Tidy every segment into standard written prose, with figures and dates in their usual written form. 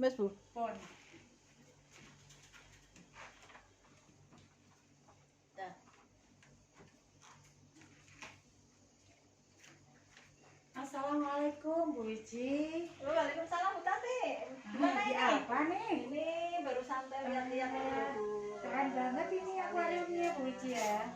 Wes, Bu. Pun. Assalamualaikum Bu Wiji. Waalaikumsalam, Bu Tati. Gimana Lagi ini? apa nih? Ini baru santai lihat-lihat ini, Bu. Keren banget ini akuariumnya Bu Wiji ya.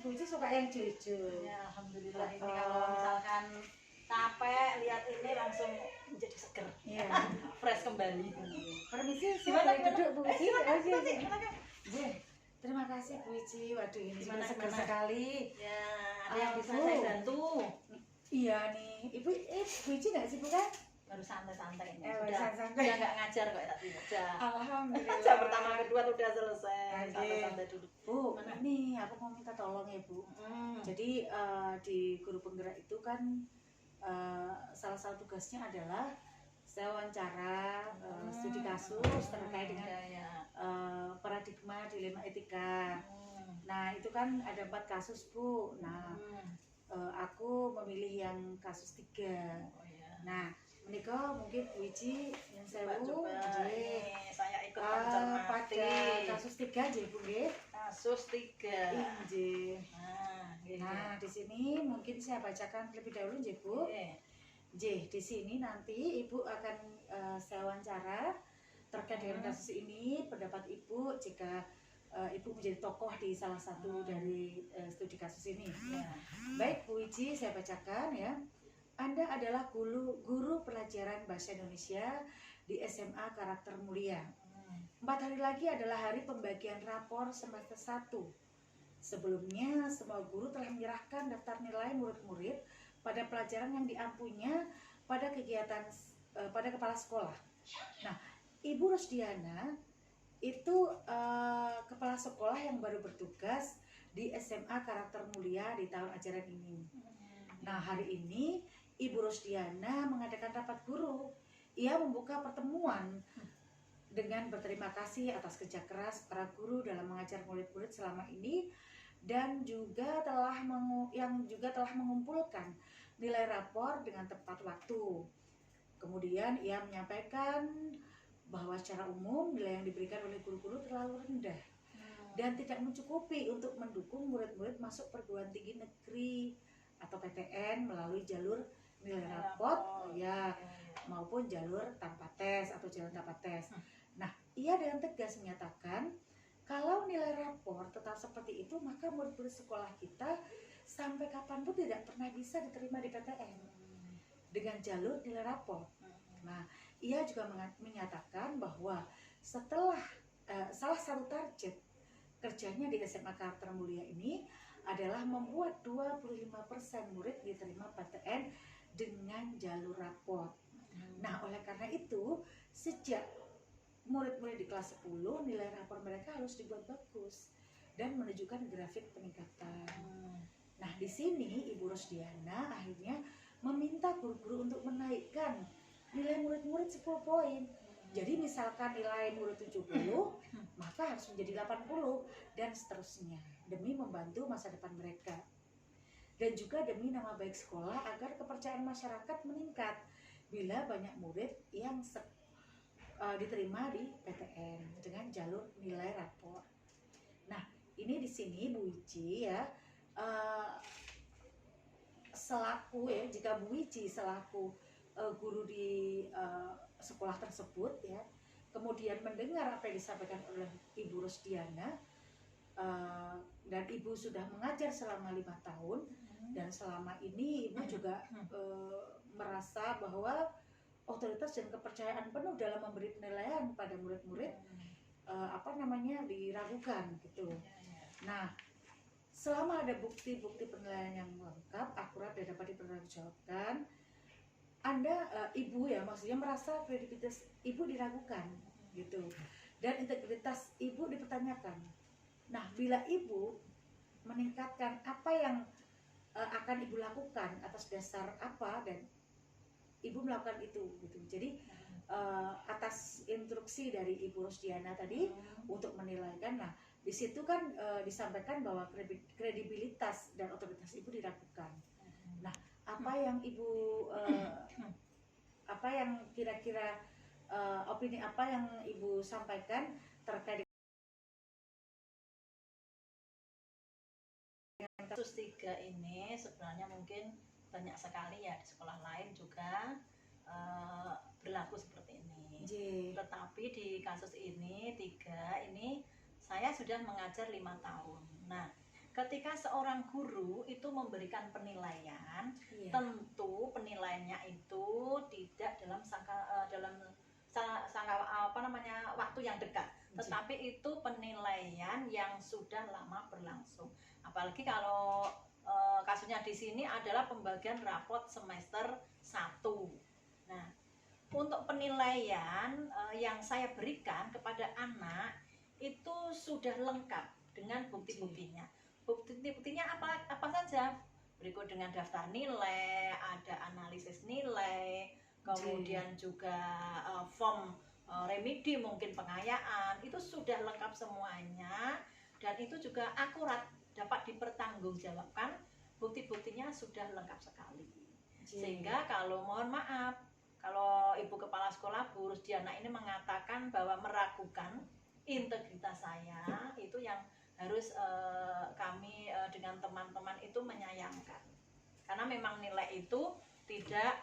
Bu Wiji suka yang jujur. Ya, alhamdulillah ini kalau misalkan capek lihat ini langsung menjadi seger. Iya. Fresh kembali. Permisi, Gimana, saya boleh duduk Bu Wiji. silakan, Oh, iya, Tati, iya. silakan. Iya. Terima kasih Bu Wiji. Waduh ini Gimana, juga seger gimana? sekali. Ya, ada yang bisa Bu. saya bantu. Iya nih. Bu Wiji nggak sibuk kan? Baru santai-santai ini. Baru Sudah santai. udah nggak ngajar kok Tati. Udah. Alhamdulillah. Jam pertama kedua tuh udah selesai. Oke. Santai-santai dulu. Bu, Mana? ini aku mau minta tolong ya Bu. Jadi di guru penggerak itu kan salah satu tugasnya adalah saya wawancara studi kasus terkait dengan paradigma dilema etika. Nah itu kan ada 4 kasus Bu. Nah aku memilih yang kasus 3. Oh iya. Nah menikah mungkin Bu Wiji yang saya Coba ini saya ikut pada mencermati kasus 3 aja Bu nggih. kasus 3. Injih. Nah, Nah, di sini mungkin saya bacakan terlebih dahulu nggih, Bu. J, di sini nanti Ibu akan saya wawancara terkait dengan kasus ini, pendapat Ibu jika Ibu menjadi tokoh di salah satu dari studi kasus ini. Baik, Bu Wiji, saya bacakan ya. Anda adalah guru pelajaran Bahasa Indonesia di SMA Karakter Mulia. 4 hari lagi adalah hari pembagian rapor semester 1. Sebelumnya, semua guru telah menyerahkan daftar nilai murid-murid pada pelajaran yang diampunya pada kegiatan pada kepala sekolah. Nah, Ibu Rosdiana itu kepala sekolah yang baru bertugas di SMA Karakter Mulia di tahun ajaran ini. Nah, hari ini Ibu Rosdiana mengadakan rapat guru. Ia membuka pertemuan dengan berterima kasih atas kerja keras para guru dalam mengajar murid-murid selama ini dan juga telah mengumpulkan nilai rapor dengan tepat waktu. Kemudian ia menyampaikan bahwa secara umum nilai yang diberikan oleh guru-guru terlalu rendah dan tidak mencukupi untuk mendukung murid-murid masuk perguruan tinggi negeri atau PTN melalui jalur nilai rapor maupun jalur tanpa tes atau jalur tanpa tes. Nah, ia dengan tegas menyatakan kalau nilai rapor tetap seperti itu, maka murid-murid sekolah kita sampai kapanpun tidak pernah bisa diterima di PTN dengan jalur nilai rapor. Nah, ia juga menyatakan bahwa setelah salah satu target kerjanya di SMA Karakter Mulia ini adalah membuat 25% murid diterima PTN dengan jalur rapor. Nah, oleh karena itu, sejak murid-murid di kelas 10, nilai rapor mereka harus dibuat bagus dan menunjukkan grafik peningkatan. Nah, di sini Ibu Rosdiana akhirnya meminta guru-guru untuk menaikkan nilai murid-murid 10 poin. Jadi misalkan nilai murid 70, maka harus menjadi 80 dan seterusnya demi membantu masa depan mereka. Dan juga demi nama baik sekolah agar kepercayaan masyarakat meningkat bila banyak murid yang diterima di PTN dengan jalur nilai rapor. Nah, ini di sini Bu Wiji ya, selaku ya, jika Bu Wiji selaku guru di sekolah tersebut ya, kemudian mendengar apa yang disampaikan oleh Ibu Rosdiana dan Ibu sudah mengajar selama 5 tahun dan selama ini Ibu juga merasa bahwa otoritas dan kepercayaan penuh dalam memberi penilaian pada murid-murid diragukan gitu. Nah, selama ada bukti-bukti penilaian yang lengkap, akurat dan dapat dipertanggungjawabkan, Ibu ya maksudnya merasa kredibilitas Ibu diragukan gitu dan integritas Ibu dipertanyakan. Nah, bila Ibu meningkatkan apa yang akan Ibu lakukan atas dasar apa dan Ibu melakukan itu gitu. Jadi atas instruksi dari Ibu Rosdiana tadi untuk menilaikan. Nah, di situ kan disampaikan bahwa kredibilitas dan otoritas Ibu diragukan. Nah, apa yang Ibu apa yang kira-kira opini apa yang Ibu sampaikan terkait dengan Kasus 3 ini sebenarnya mungkin banyak sekali ya, di sekolah lain juga berlaku seperti ini. J. Tetapi di kasus ini 3 ini saya sudah mengajar 5 tahun. Nah, ketika seorang guru itu memberikan penilaian, Iya. tentu penilaiannya itu tidak dalam waktu yang dekat, tetapi itu penilaian yang sudah lama berlangsung. Apalagi kalau kasusnya di sini adalah pembagian rapot semester 1. Nah, untuk penilaian yang saya berikan kepada anak itu sudah lengkap dengan bukti-buktinya. Bukti-buktinya apa saja? Berikut dengan daftar nilai, ada analisis nilai, kemudian juga form remedi, mungkin pengayaan, itu sudah lengkap semuanya, dan itu juga akurat, dapat dipertanggungjawabkan, bukti-buktinya sudah lengkap sekali. Sehingga kalau mohon maaf, kalau Ibu Kepala Sekolah Bu Rusdiana ini mengatakan bahwa meragukan integritas saya, itu yang harus kami dengan teman-teman itu menyayangkan. Karena memang nilai itu tidak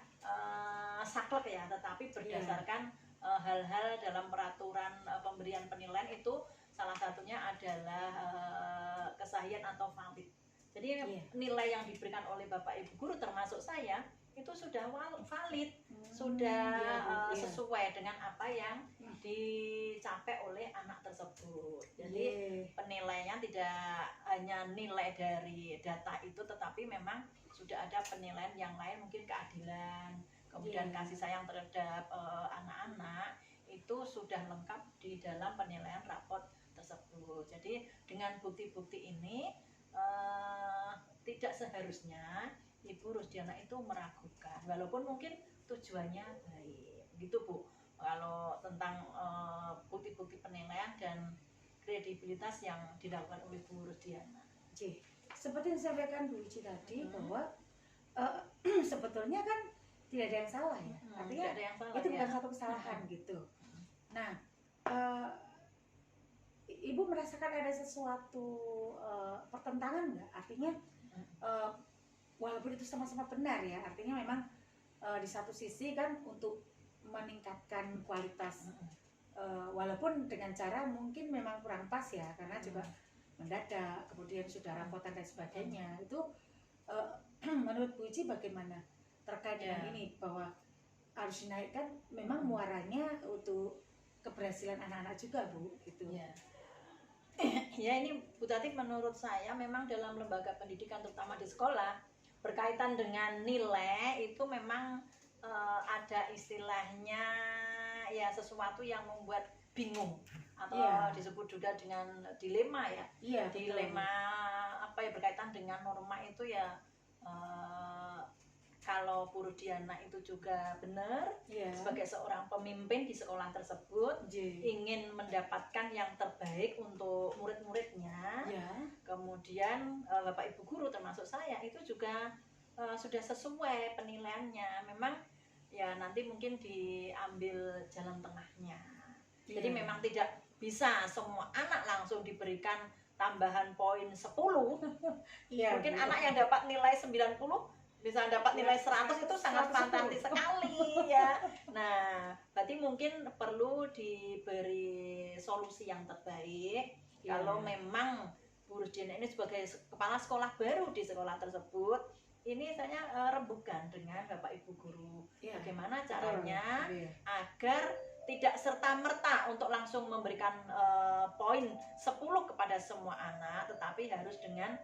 saklek ya, tetapi berdasarkan hal-hal dalam peraturan pemberian penilaian itu, salah satunya adalah kesahihan atau valid. Jadi nilai yang diberikan oleh Bapak Ibu guru termasuk saya itu sudah valid, sudah sesuai dengan apa yang dicapai oleh anak tersebut. Jadi penilaiannya tidak hanya nilai dari data itu, tetapi memang sudah ada penilaian yang lain, mungkin keadilan, kemudian kasih sayang terhadap anak-anak, itu sudah lengkap di dalam penilaian rapot tersebut. Jadi dengan bukti-bukti ini tidak seharusnya Ibu Rusdiana itu meragukan, walaupun mungkin tujuannya baik, gitu Bu. Kalau tentang bukti-bukti penilaian dan kredibilitas yang dilakukan oleh Bu Rusdiana. Seperti yang disampaikan Bu Ici tadi, bahwa sebetulnya kan tidak ada yang salah ya, artinya ada yang salah, itu bukan satu kesalahan gitu. Nah, Ibu merasakan ada sesuatu pertentangan nggak? Artinya walaupun itu sama-sama benar ya, artinya memang di satu sisi kan untuk meningkatkan kualitas, walaupun dengan cara mungkin memang kurang pas ya, karena juga mendadak, kemudian sudah rapotan dan sebagainya. Itu menurut Bu Ici bagaimana terkait dengan ini, bahwa harus dinaikkan, memang muaranya untuk keberhasilan anak-anak juga Bu, gitu. Ya, ini Bu Tati, menurut saya memang dalam lembaga pendidikan, terutama di sekolah, berkaitan dengan nilai itu memang ada istilahnya ya, sesuatu yang membuat bingung atau disebut juga dengan dilema ya. Dilema apa ya, berkaitan dengan norma itu ya. Kalau Bu Rusdiana itu juga benar, sebagai seorang pemimpin di sekolah tersebut, ingin mendapatkan yang terbaik untuk murid-muridnya. Kemudian Bapak Ibu guru termasuk saya itu juga sudah sesuai penilaiannya. Memang ya nanti mungkin diambil jalan tengahnya. Jadi memang tidak bisa semua anak langsung diberikan tambahan poin 10. Mungkin anak yang dapat nilai 90 bisa dapat nilai 100, itu sangat fantastis sekali ya. Nah, berarti mungkin perlu diberi solusi yang terbaik. Kalau memang Bu Rusdiana ini sebagai kepala sekolah baru di sekolah tersebut, ini saya rembukan dengan Bapak Ibu guru, bagaimana caranya agar tidak serta-merta untuk langsung memberikan poin 10 kepada semua anak, tetapi harus dengan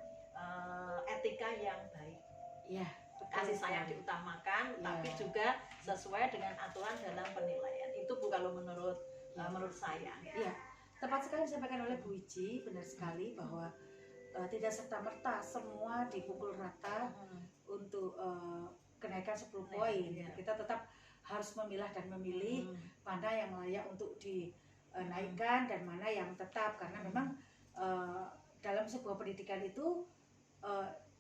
etika yang baik. Kasih sayang diutamakan, tapi juga sesuai dengan aturan dalam penilaian. Itu Bu, kalau menurut saya. Tepat sekali disampaikan oleh Bu Ici, benar sekali bahwa tidak serta-merta semua dipukul rata untuk kenaikan 10 poin. Kita tetap harus memilah dan memilih mana yang layak untuk dinaikkan dan mana yang tetap, karena memang dalam sebuah pendidikan itu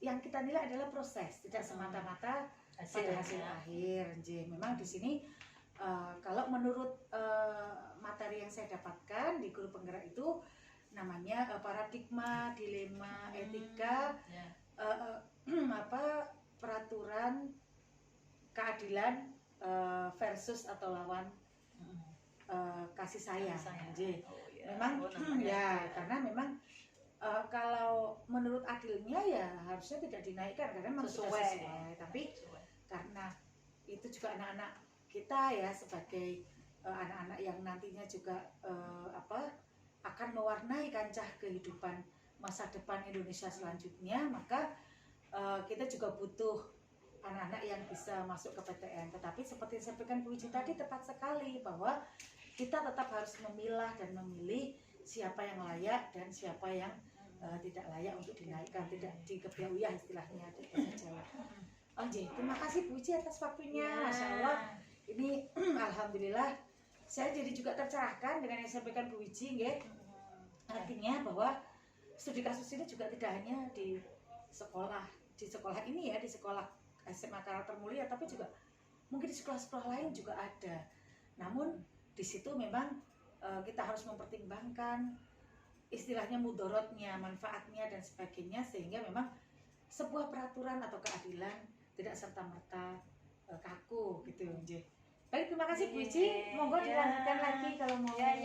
yang kita nilai adalah proses, tidak semata-mata pada hasil akhir. Memang di sini Kalau menurut materi yang saya dapatkan di guru penggerak itu namanya paradigma, dilema, etika, Ya. peraturan, keadilan versus atau lawan kasih sayang. Jadi, Oh, ya. memang namanya ya itu karena memang kalau menurut adilnya ya harusnya tidak dinaikkan karena memang sudah sesuai. Tapi Sesuai. karena itu juga anak-anak kita ya sebagai anak-anak yang nantinya juga akan mewarnai kancah kehidupan masa depan Indonesia selanjutnya, maka kita juga butuh anak-anak yang bisa masuk ke PTN. Tetapi seperti yang disampaikan Bu Wiji tadi tepat sekali bahwa kita tetap harus memilah dan memilih siapa yang layak dan siapa yang tidak layak untuk dinaikkan, tidak dikebiayai istilahnya di bahasa Jawa. Terima kasih Bu Wiji atas waktunya. Ya. Masya Allah, ini alhamdulillah saya jadi juga tercerahkan dengan yang disampaikan Bu Wiji, nggih. Artinya bahwa studi kasus ini juga tidak hanya di sekolah ini ya, di sekolah SMA Karakter Mulia, tapi juga mungkin di sekolah-sekolah lain juga ada. Namun di situ memang kita harus mempertimbangkan istilahnya mudorotnya, manfaatnya dan sebagainya, sehingga memang sebuah peraturan atau keadilan tidak serta-merta kaku gitu nggih. Baik, terima kasih Bu Wiji. Monggo dilanjutkan lagi kalau mau Ya,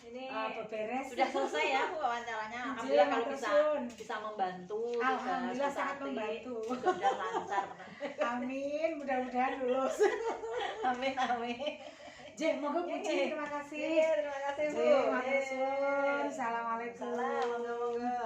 ini beberes. sudah selesai ya wawancaranya. Izin, Alhamdulillah kalau matursun. bisa membantu. Alhamdulillah juga sangat Sutati. membantu. Mudah-mudahan lancar. Amin, mudah-mudahan lulus. Amin, amin. Jeng, monggo Bu Wiji, terima kasih. Iya, terima kasih Bu. Jeng, matur suwun. Assalamualaikum. Salam, monggo.